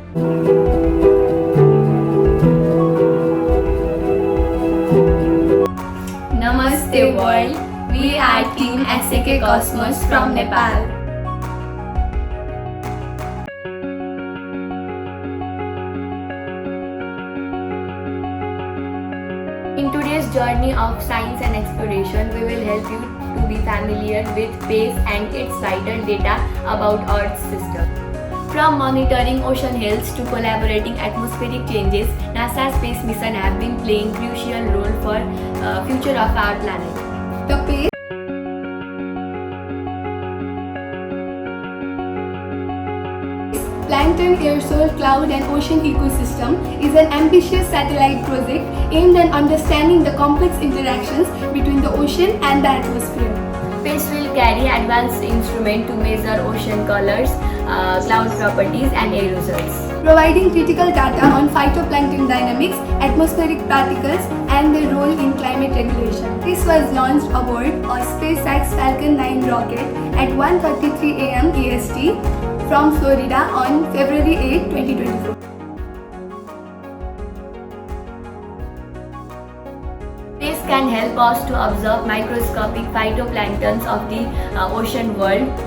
Namaste world, we are Team SAK Cosmos from Nepal. In today's journey of science and exploration, we will help you to be familiar with space and its vital data about Earth's system. From monitoring ocean health to collaborating atmospheric changes, NASA space mission have been playing crucial role for future of our planet. The space Plankton, Aerosol, Cloud and Ocean Ecosystem is an ambitious satellite project aimed at understanding the complex interactions between the ocean and the atmosphere. Space will carry advanced instruments to measure ocean colors, cloud properties and aerosols. Providing critical data on phytoplankton dynamics, atmospheric particles and their role in climate regulation. This was launched aboard a SpaceX Falcon 9 rocket at 1:33 am EST from Florida on February 8, 2024. Space can help us to observe microscopic phytoplanktons of the ocean world.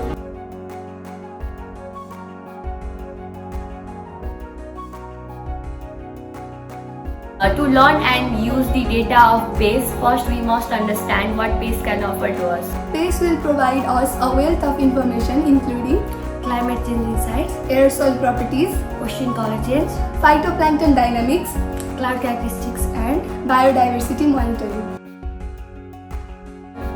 To learn and use the data of space, first we must understand what space can offer to us. Space will provide us a wealth of information including Climate change insights, aerosol properties, ocean color change, phytoplankton dynamics, cloud characteristics and biodiversity monitoring.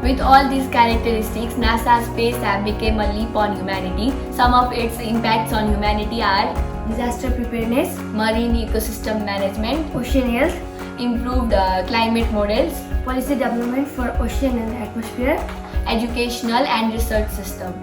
with all these characteristics, NASA space have become a leap on humanity. Some of its impacts on humanity are disaster preparedness, marine ecosystem management, ocean health, improved climate models, policy development for ocean and atmosphere, educational and research system.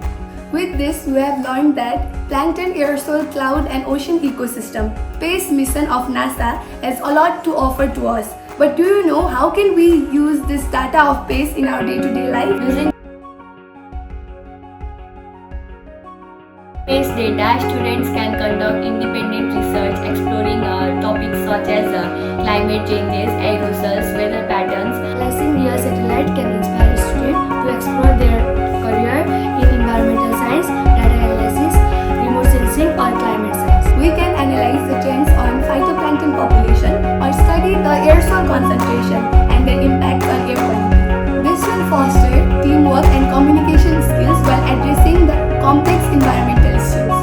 With this, we have learned that plankton, aerosol, cloud and ocean ecosystem space mission of NASA has a lot to offer to us. But do you know how can we use this data of space in our day-to-day life? Using space data, students can conduct independent research exploring topics such as climate changes, aerosols, weather patterns. Analyzing real satellite can inspire students to explore their career in environmental science, data analysis, remote sensing or climate science. We can analyze the trends on phytoplankton population or study the aerosol concentration and their impact on air quality. This will foster teamwork and communication skills while addressing the complex environmental issues.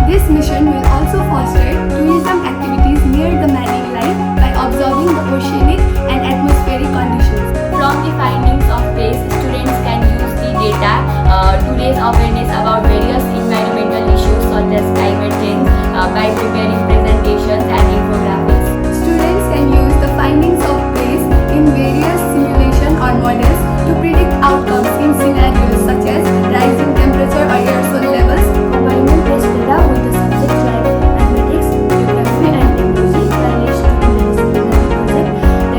This mission will also foster tourism activities near the marine life by observing the oceanic and atmospheric conditions. From the findings of space, students can use the data to raise awareness about various environmental issues such as climate change by preparing presentations and infographics. Students can use the findings of space in various simulation or models to predict outcomes in scenarios such as rising temperature or aerosol levels. Combining space data with the subjects like mathematics, geography and music can lead to interdisciplinary projects that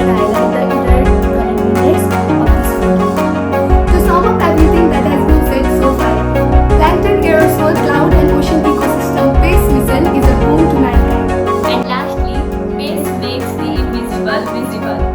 highlight the interconnectedness of this field. To sum up everything that has been said so far, plankton, aerosol, cloud and ocean ecosystem space mission is a boon to mankind. And lastly, space makes the invisible visible.